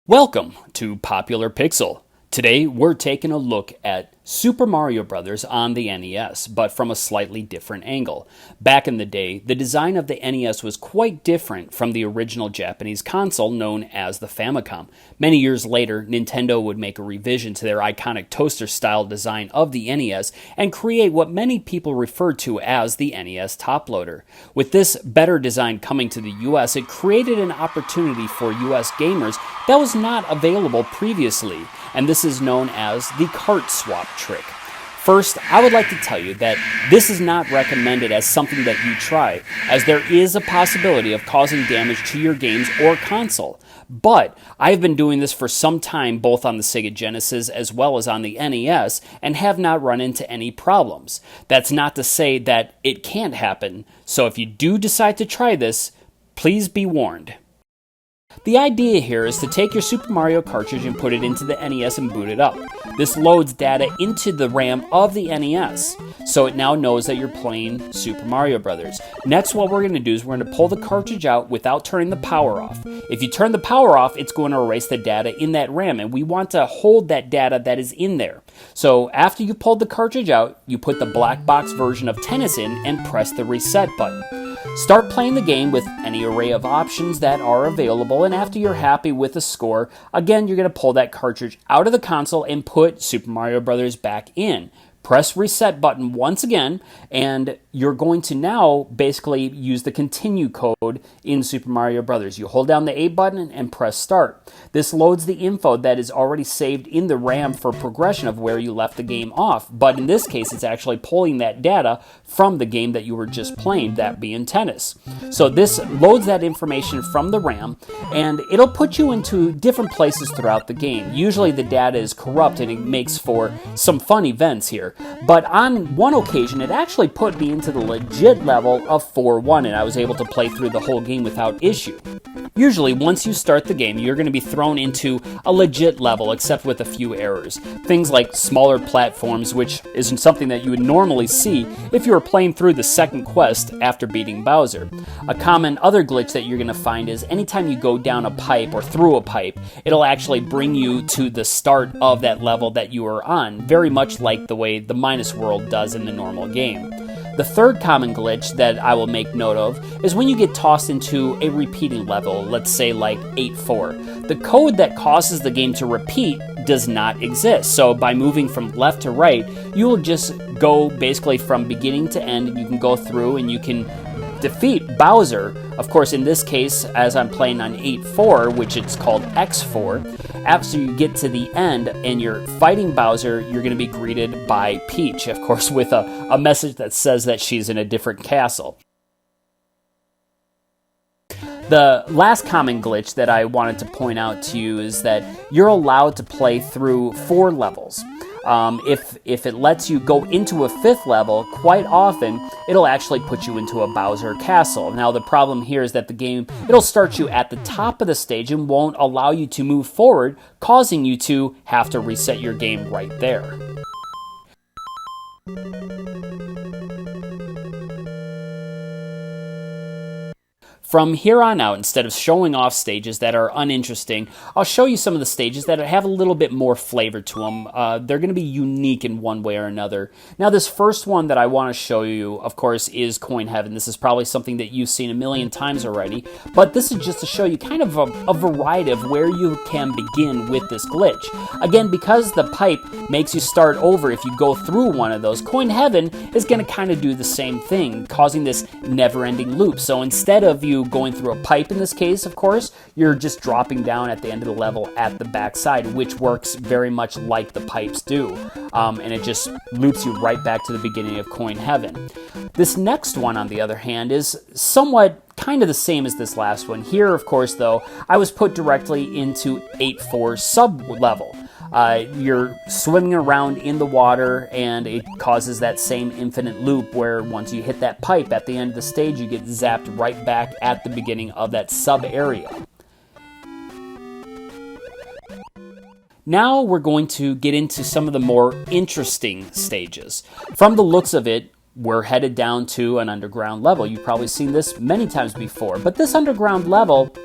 Welcome to Popular Pixel. Today we're taking a look at Super Mario Bros. On the NES, but from a slightly different angle. Back in the day, the design of the NES was quite different from the original Japanese console known as the Famicom. Many years later, Nintendo would make a revision to their iconic toaster-style design of the NES and create what many people refer to as the NES top loader. With this better design coming to the US, it created an opportunity for US gamers that was not available previously, and this is known as the cart swap trick. First, I would like to tell you that this is not recommended as something that you try, as there is a possibility of causing damage to your games or console. But I've been doing this for some time both on the Sega Genesis as well as on the NES and have not run into any problems. That's not to say that it can't happen, so if you do decide to try this, please be warned. The idea here is to take your Super Mario cartridge and put it into the NES and boot it up. This loads data into the RAM of the NES, so it now knows that you're playing Super Mario Bros. Next, what we're going to do is we're going to pull the cartridge out without turning the power off. If you turn the power off, it's going to erase the data in that RAM, and we want to hold that data that is in there. So after you pulled the cartridge out, you put the black box version of Tennis in and press the reset button. Start playing the game with any array of options that are available, and after you're happy with the score, again, you're going to pull that cartridge out of the console and put Super Mario Bros. Back in. Press reset button once again, and you're going to now basically use the continue code in Super Mario Bros. You hold down the A button and press start. This loads the info that is already saved in the RAM for progression of where you left the game off, but in this case it's actually pulling that data from the game that you were just playing, that being Tennis. So this loads that information from the RAM, and it'll put you into different places throughout the game. Usually the data is corrupt and it makes for some fun events here. But on one occasion, it actually put me into the legit level of 4-1, and I was able to play through the whole game without issue. Usually, once you start the game, you're going to be thrown into a legit level, except with a few errors. Things like smaller platforms, which isn't something that you would normally see if you were playing through the second quest after beating Bowser. A common other glitch that you're going to find is anytime you go down a pipe or through a pipe, it'll actually bring you to the start of that level that you were on, very much like the way the Minus World does in the normal game. The third common glitch that I will make note of is when you get tossed into a repeating level, let's say like 8-4. The code that causes the game to repeat does not exist, so by moving from left to right, you will just go basically from beginning to end, and you can go through and you can defeat Bowser. Of course, in this case, as I'm playing on 8-4, which it's called X4, after you get to the end and you're fighting Bowser, you're going to be greeted by Peach, of course, with a message that says that she's in a different castle. The last common glitch that I wanted to point out to you is that you're allowed to play through 4 levels. If it lets you go into a 5th level, quite often it'll actually put you into a Bowser castle. Now the problem here is that the game, it'll start you at the top of the stage and won't allow you to move forward, causing you to have to reset your game right there. From here on out, instead of showing off stages that are uninteresting, I'll show you some of the stages that have a little bit more flavor to them. They're going to be unique in one way or another. Now, this first one that I want to show you, of course, is Coin Heaven. This is probably something that you've seen a million times already, but this is just to show you kind of a variety of where you can begin with this glitch. Again, because the pipe makes you start over if you go through one of those, Coin Heaven is going to kind of do the same thing, causing this never-ending loop. So instead of you going through a pipe in this case, of course, you're just dropping down at the end of the level at the backside, which works very much like the pipes do. And it just loops you right back to the beginning of Coin Heaven. This next one, on the other hand, is somewhat kind of the same as this last one. Here, of course, though, I was put directly into 8-4 sub-level. You're swimming around in the water, and it causes that same infinite loop where once you hit that pipe at the end of the stage, you get zapped right back at the beginning of that sub-area. Now we're going to get into some of the more interesting stages. From the looks of it, we're headed down to an underground level. You've probably seen this many times before, but this underground level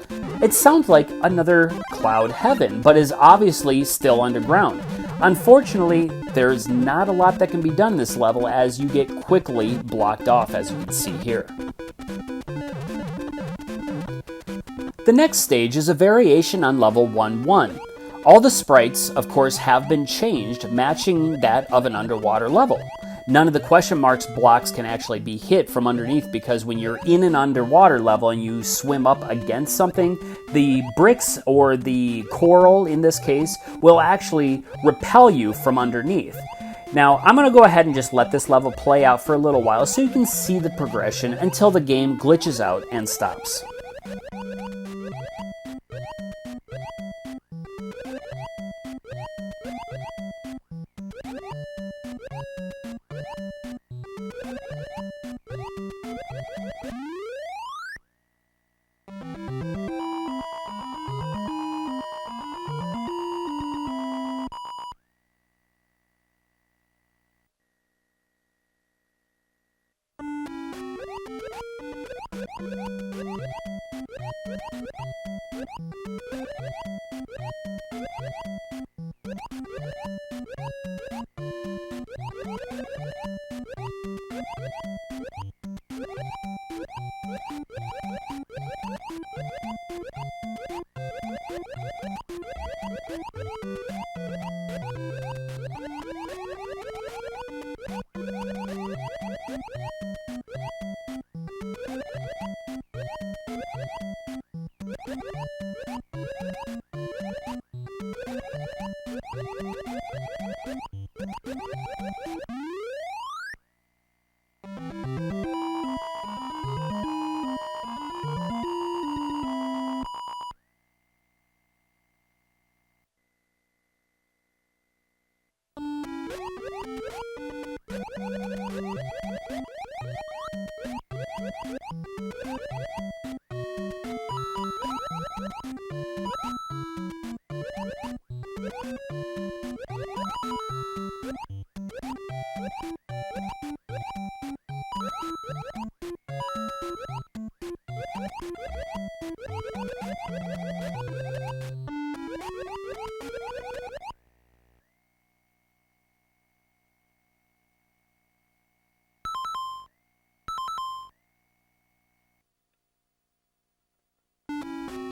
It sounds like another Cloud Heaven, but is obviously still underground. Unfortunately, there's not a lot that can be done this level as you get quickly blocked off, as you can see here. The next stage is a variation on level 1-1. All the sprites, of course, have been changed, matching that of an underwater level. None of the question marks blocks can actually be hit from underneath because when you're in an underwater level and you swim up against something, the bricks or the coral in this case will actually repel you from underneath. Now, I'm going to go ahead and just let this level play out for a little while so you can see the progression until the game glitches out and stops.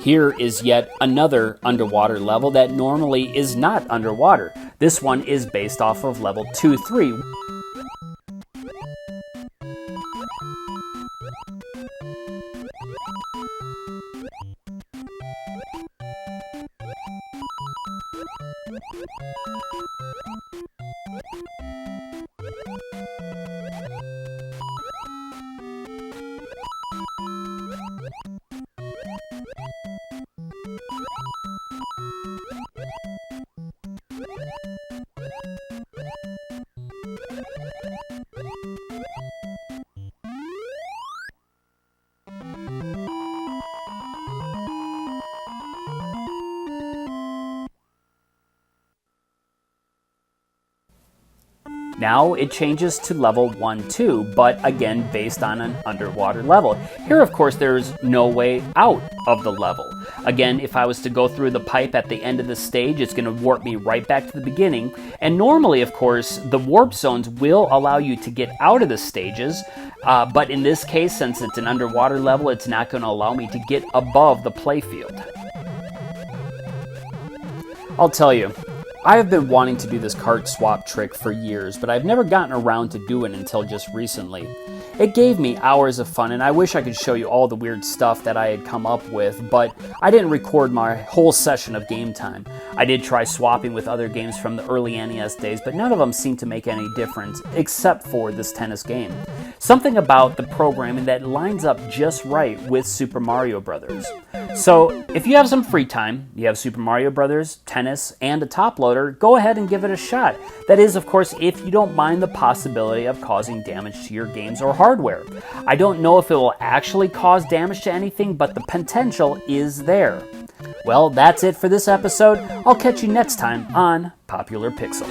Here is yet another underwater level that normally is not underwater. This one is based off of level 2-3. Now it changes to level 1-2, but again based on an underwater level. Here, of course, there's no way out of the level. Again, if I was to go through the pipe at the end of the stage, it's going to warp me right back to the beginning. And normally, of course, the warp zones will allow you to get out of the stages, but in this case, since it's an underwater level, it's not going to allow me to get above the playfield. I'll tell you, I have been wanting to do this cart swap trick for years, but I've never gotten around to doing it until just recently. It gave me hours of fun, and I wish I could show you all the weird stuff that I had come up with, but I didn't record my whole session of game time. I did try swapping with other games from the early NES days, but none of them seemed to make any difference, except for this tennis game. Something about the programming that lines up just right with Super Mario Bros. So, if you have some free time, you have Super Mario Bros., tennis, and a top loader, go ahead and give it a shot. That is, of course, if you don't mind the possibility of causing damage to your games or hardware. I don't know if it will actually cause damage to anything, but the potential is there. Well, that's it for this episode. I'll catch you next time on Popular Pixel.